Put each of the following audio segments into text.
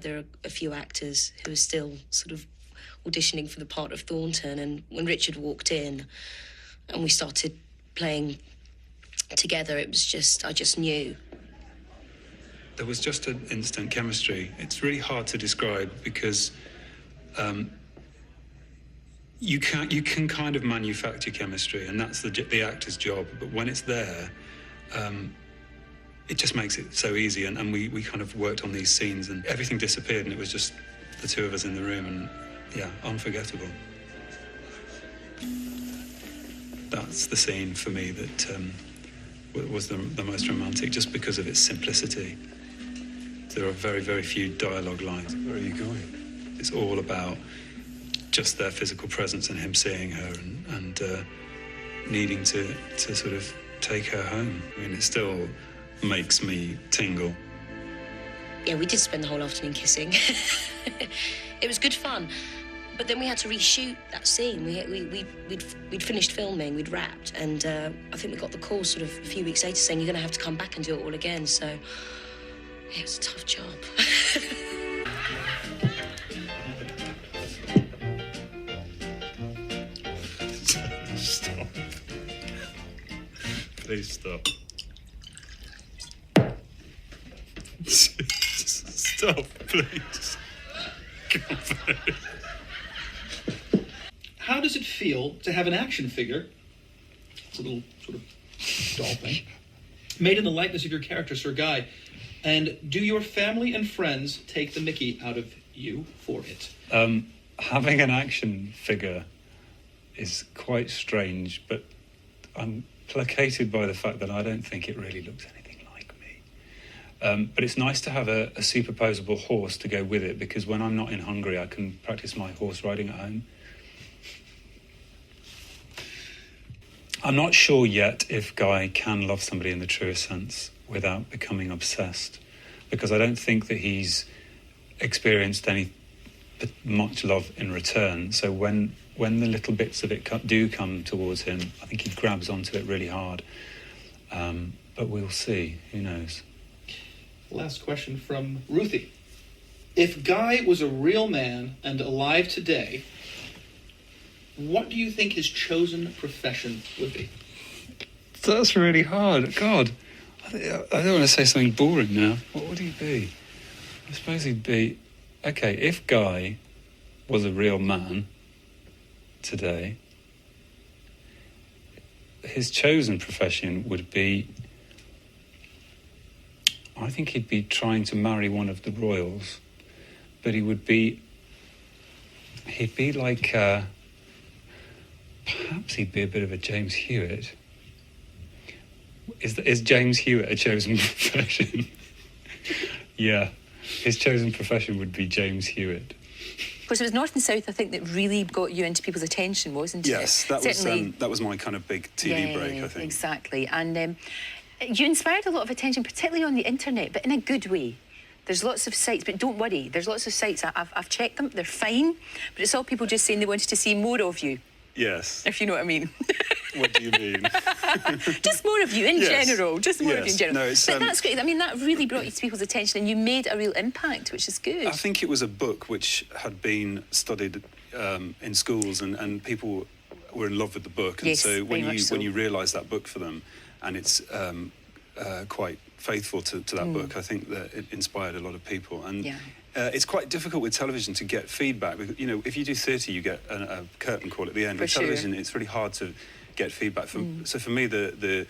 There are a few actors who are still sort of auditioning for the part of Thornton, and when Richard walked in and we started playing together, it was just, I just knew. There was just an instant chemistry. It's really hard to describe because you can kind of manufacture chemistry, and that's the actor's job. But when it's there, it just makes it so easy. And we kind of worked on these scenes, and everything disappeared, and it was just the two of us in the room, and yeah, unforgettable. That's the scene for me that was the most romantic, just because of its simplicity. There are very, very few dialogue lines. Where are you going? It's all about just their physical presence and him seeing her and needing to sort of take her home. I mean, it still makes me tingle. Yeah, we did spend the whole afternoon kissing. It was good fun. But then we had to reshoot that scene. We'd finished filming, we'd wrapped, and I think we got the call sort of a few weeks later saying, you're going to have to come back and do it all again. So, yeah, it was a tough job. Stop. Please stop. Stop, please. How does it feel to have an action figure, it's a little sort of doll thing, made in the likeness of your character, Sir Guy, and do your family and friends take the mickey out of you for it? Having an action figure is quite strange, but I'm placated by the fact that I don't think it really looks anything like me. But it's nice to have a superposable horse to go with it, because when I'm not in Hungary, I can practice my horse riding at home. I'm not sure yet if Guy can love somebody in the truest sense without becoming obsessed, because I don't think that he's experienced any much love in return. So when the little bits of it do come towards him, I think he grabs onto it really hard. But we'll see. Who knows? Last question from Ruthie. If Guy was a real man and alive today, what do you think his chosen profession would be? That's really hard. God, I don't want to say something boring now. What would he be? I suppose he'd be... Okay, if Guy was a real man today, his chosen profession would be... I think he'd be trying to marry one of the royals, but he would be... He'd be like... Perhaps he'd be a bit of a James Hewitt. Is James Hewitt a chosen profession? Yeah, his chosen profession would be James Hewitt. Of course, it was North and South, I think, that really got you into people's attention, wasn't it? Yes, that was my kind of big TV break, I think. Exactly. And you inspired a lot of attention, particularly on the internet, but in a good way. There's lots of sites, but don't worry, there's lots of sites, I've checked them, they're fine, but it's all people just saying they wanted to see more of you. Yes. If you know what I mean. What do you mean? Just more of you in general. Just more of you in general. No, but that's great. I mean, that really brought you to people's attention, and you made a real impact, which is good. I think it was a book which had been studied in schools, and people were in love with the book. And yes, so when you realise that book for them, and it's quite faithful to that book, I think that it inspired a lot of people. And it's quite difficult with television to get feedback. You know, if you do theatre, you get a curtain call at the end. With television, it's really hard to get feedback. So for me, the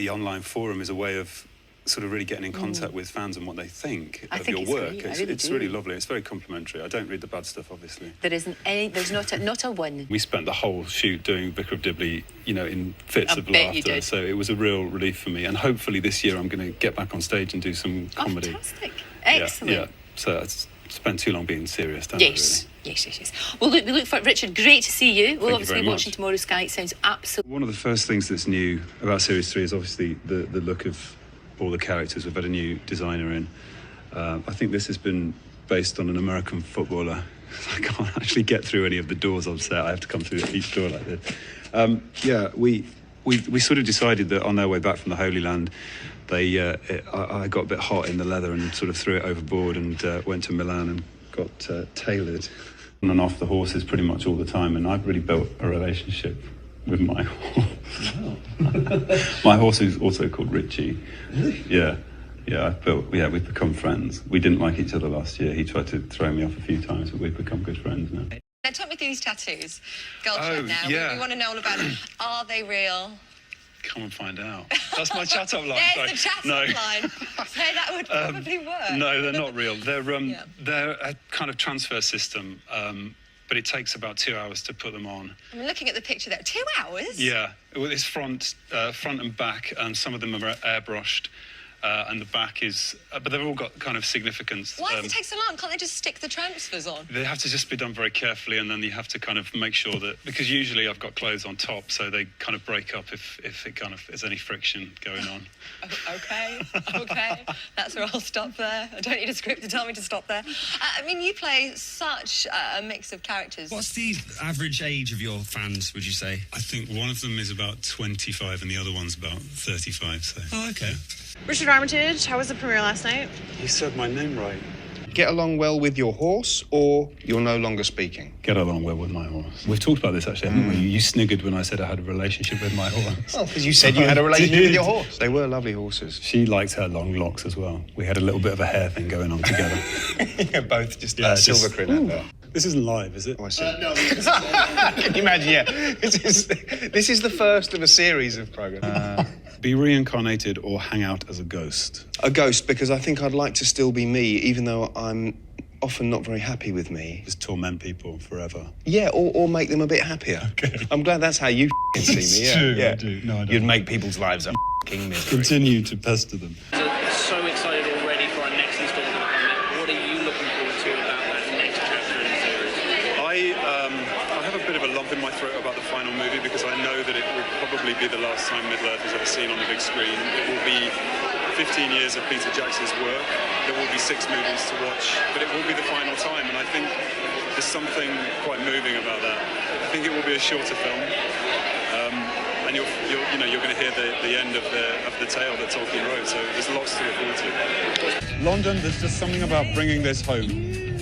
online forum is a way of sort of really getting in contact with fans and what they think of your work. It's really lovely. It's very complimentary. I don't read the bad stuff, obviously. There isn't any. There's not a one. We spent the whole shoot doing Vicar of Dibley, you know, in fits of laughter. You did. So it was a real relief for me. And hopefully this year I'm going to get back on stage and do some comedy. Fantastic! Excellent. Yeah. So it's spent too long being serious, don't I, really? Yes. Well, look, we look for Richard. Great to see you. We'll obviously be watching tomorrow's Sky. It sounds absolutely. One of the first things that's new about Series 3 is obviously the look of all the characters. We've had a new designer in. I think this has been based on an American footballer. I can't actually get through any of the doors on set. I have to come through each door like this. We sort of decided that on their way back from the Holy Land, I got a bit hot in the leather and sort of threw it overboard and went to Milan and got tailored. On and off the horses pretty much all the time, and I've really built a relationship with my horse. Wow. My horse is also called Richie. Really? Yeah, we've become friends. We didn't like each other last year. He tried to throw me off a few times, but we've become good friends now. Now, talk me through these tattoos. Girl chat now. Yeah. We want to know all about it. Are they real? Come and find out. That's my chat-up line. There's the chat-up line. So that would probably work. No, they're not real. They're a kind of transfer system, but it takes about 2 hours to put them on. I'm looking at the picture there. 2 hours? Yeah, well, it's front and back, and some of them are airbrushed. And the back is, but they've all got kind of significance. Why does it take so long? Can't they just stick the transfers on? They have to just be done very carefully, and then you have to kind of make sure that, because usually I've got clothes on top, so they kind of break up if it kind of is any friction going on. Okay. That's where I'll stop there. I don't need a script to tell me to stop there. I mean, you play such a mix of characters. What's the average age of your fans, would you say? I think one of them is about 25 and the other one's about 35, so... Oh, okay. Yeah. Richard Armitage, how was the premiere last night? You said my name right. Get along well with your horse, or you're no longer speaking? Get along well with my horse. We've talked about this, actually, haven't we? You sniggered when I said I had a relationship with my horse. Well, because you said you had a relationship with your horse. They were lovely horses. She likes her long locks as well. We had a little bit of a hair thing going on together. Yeah, both just silver crin out there. This isn't live, is it? Oh, I see. No. Can you imagine? Yeah, this is the first of a series of programs. Be reincarnated or hang out as a ghost? A ghost, because I think I'd like to still be me, even though I'm often not very happy with me. Just torment people forever. Yeah, or make them a bit happier. Okay. I'm glad that's how you see me. Yeah, true, yeah. I do. No, I don't. You'd make people's lives a misery. Continue to pester them. So excited already for our next installment of Hamlet. What are you looking forward to about that next chapter in the series? I have a bit of a lump in my throat about the final movie because I know that it will probably be the last time Middle-earth is ever seen on the big screen. It will be 15 years of Peter Jackson's work. There will be 6 movies to watch, but it will be the final time, and I think there's something quite moving about that. I think it will be a shorter film, and you're going to hear the end of the tale that Tolkien wrote. So there's lots to look forward to. London, there's just something about bringing this home.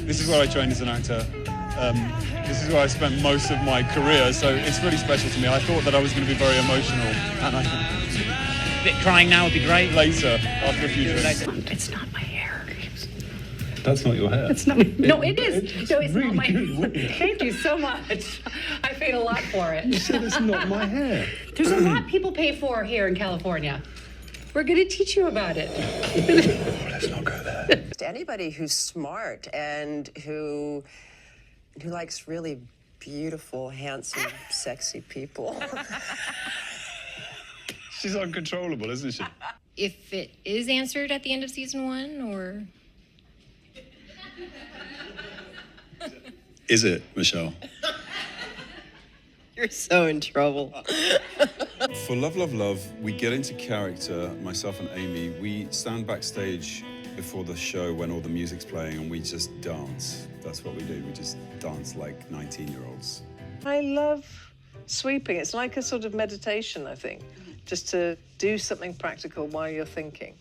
This is where I trained as an actor. This is where I spent most of my career, so it's really special to me. I thought that I was going to be very emotional, and A bit crying now would be great. later, after a few drinks. It's not my hair. That's not your hair. It's not. No, it is. No, it's really not my good. Thank you so much. I paid a lot for it. You said it's not my hair. There's a lot people pay for here in California. We're going to teach you about it. Let's not go there. To anybody who's smart and who likes really beautiful, handsome, sexy people. She's uncontrollable, isn't she? If it is answered at the end of season 1, or... Is it, Michelle? You're so in trouble. For Love, Love, Love, we get into character, myself and Amy. We stand backstage before the show when all the music's playing and we just dance. That's what we do. We just dance like 19-year-olds. I love sweeping. It's like a sort of meditation, I think. Just to do something practical while you're thinking.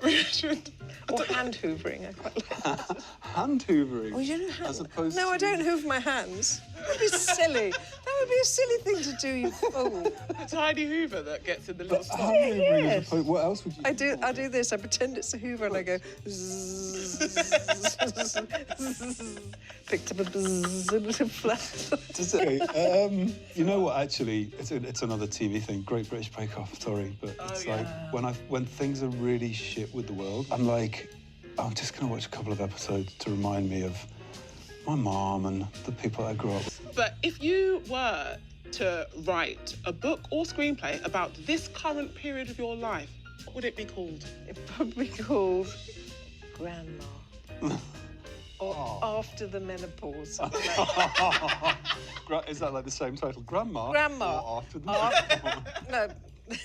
Richard. Or hand hoovering, I quite like that. Hand hoovering? Oh, you don't have... As opposed No, to... I don't hoover my hands. That would be silly. That would be a silly thing to do, you fool. The tiny hoover that gets in the little slot. Hand hoovering yes. as opposed... What else would you I do this. I pretend it's a hoover and I go... Picked up a bzzz and it flat. You know what, actually, it's another TV thing. Great British Bake Off, sorry, but it's like when things are really shit with the world, I'm like, I'm just going to watch a couple of episodes to remind me of my mom and the people I grew up with. But if you were to write a book or screenplay about this current period of your life, what would it be called? It'd probably be called Grandma. Or After the Menopause. Something like that. Is that like the same title? Grandma? Grandma. Or After the No,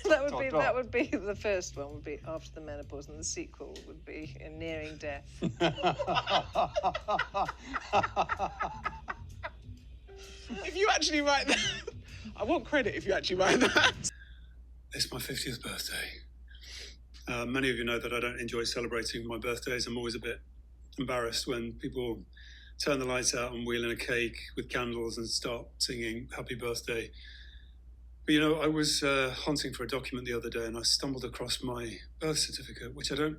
that would be the first one would be After the Menopause, and the sequel would be Nearing Death. If you actually write that, I want credit if you actually write that. It's my 50th birthday. Many of you know that I don't enjoy celebrating my birthdays. I'm always a bit embarrassed when people turn the lights out and wheel in a cake with candles and start singing happy birthday. But, you know, I was hunting for a document the other day and I stumbled across my birth certificate, which I don't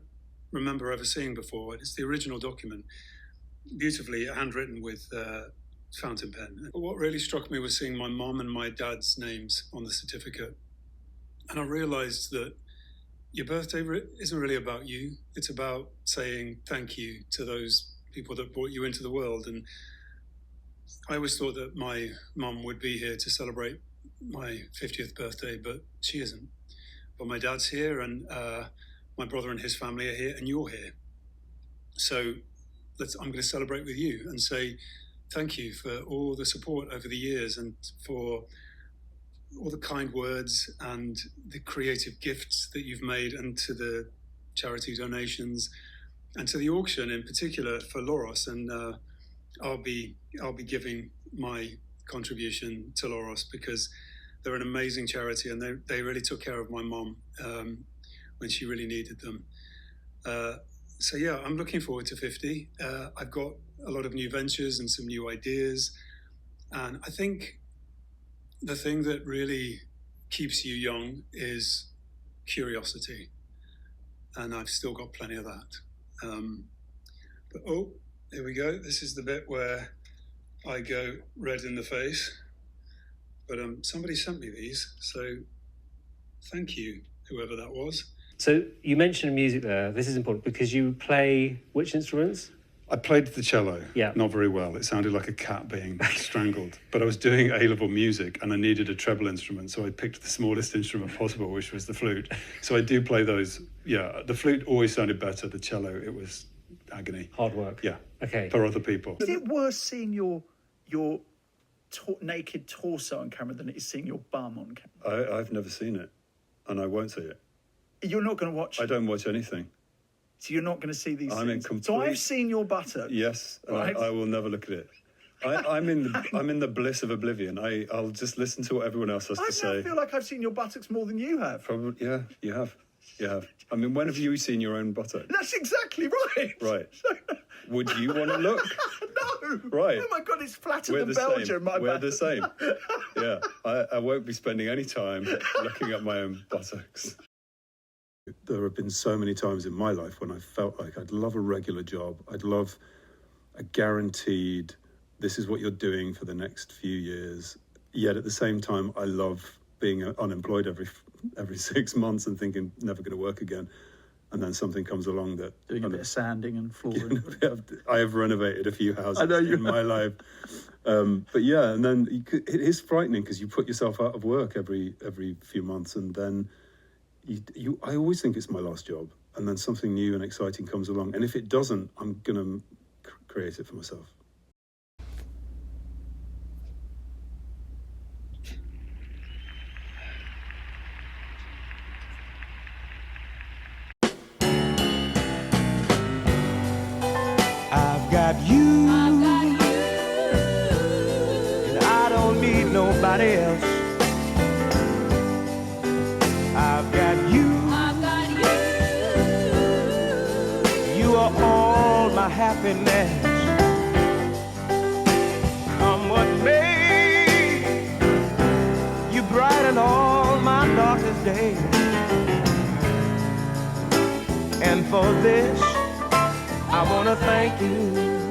remember ever seeing before. It's the original document, beautifully handwritten with fountain pen. What really struck me was seeing my mum and my dad's names on the certificate. And I realized that your birthday isn't really about you. It's about saying thank you to those people that brought you into the world. And I always thought that my mum would be here to celebrate my 50th birthday, but she isn't. But my dad's here, and my brother and his family are here, and you're here. So I'm going to celebrate with you and say thank you for all the support over the years and for all the kind words and the creative gifts that you've made, and to the charity donations and to the auction in particular for Loros. And I'll be giving my contribution to Loros because they're an amazing charity, and they really took care of my mom when she really needed them. So yeah, I'm looking forward to 50. I've got a lot of new ventures and some new ideas, and I think the thing that really keeps you young is curiosity, and I've still got plenty of that. But oh, here we go. This is the bit where I go red in the face. But somebody sent me these, so thank you, whoever that was. So you mentioned music there. This is important because you play which instruments? I played the cello, yeah, not very well. It sounded like a cat being strangled. But I was doing A-level music and I needed a treble instrument, so I picked the smallest instrument possible, which was the flute. So I do play those. Yeah, the flute always sounded better. The cello, it was agony. Hard work. Yeah. Okay. For other people. Is it worse seeing your naked torso on camera than it is seeing your bum on camera? I've never seen it, and I won't see it. You're not going to watch it? I don't watch anything. So you're not going to see these I'm things? in complete... So I've seen your buttock. Yes, right? I will never look at it. I'm in the bliss of oblivion. I'll just listen to what everyone else has to say. I feel like I've seen your buttocks more than you have. Probably, yeah, you have. I mean, when have you seen your own buttock? That's exactly right. Right. Would you want to look? No. Right. Oh my God, it's flatter We're than the Belgium. Same. We're the same. Yeah. I won't be spending any time looking at my own buttocks. There have been so many times in my life when I felt like I'd love a regular job. I'd love a guaranteed, this is what you're doing for the next few years. Yet at the same time, I love being unemployed every 6 months and thinking never going to work again. And then something comes along that... Doing a bit of sanding and flooring. I have renovated a few houses in my life. But yeah, and then it is frightening because you put yourself out of work every few months, and then I always think it's my last job, and then something new and exciting comes along. And if it doesn't, I'm going to create it for myself. I've got you, and I don't need nobody else. I've got you, you are all my happiness. Come what may, you brighten all my darkest days. And for this, I want to thank you.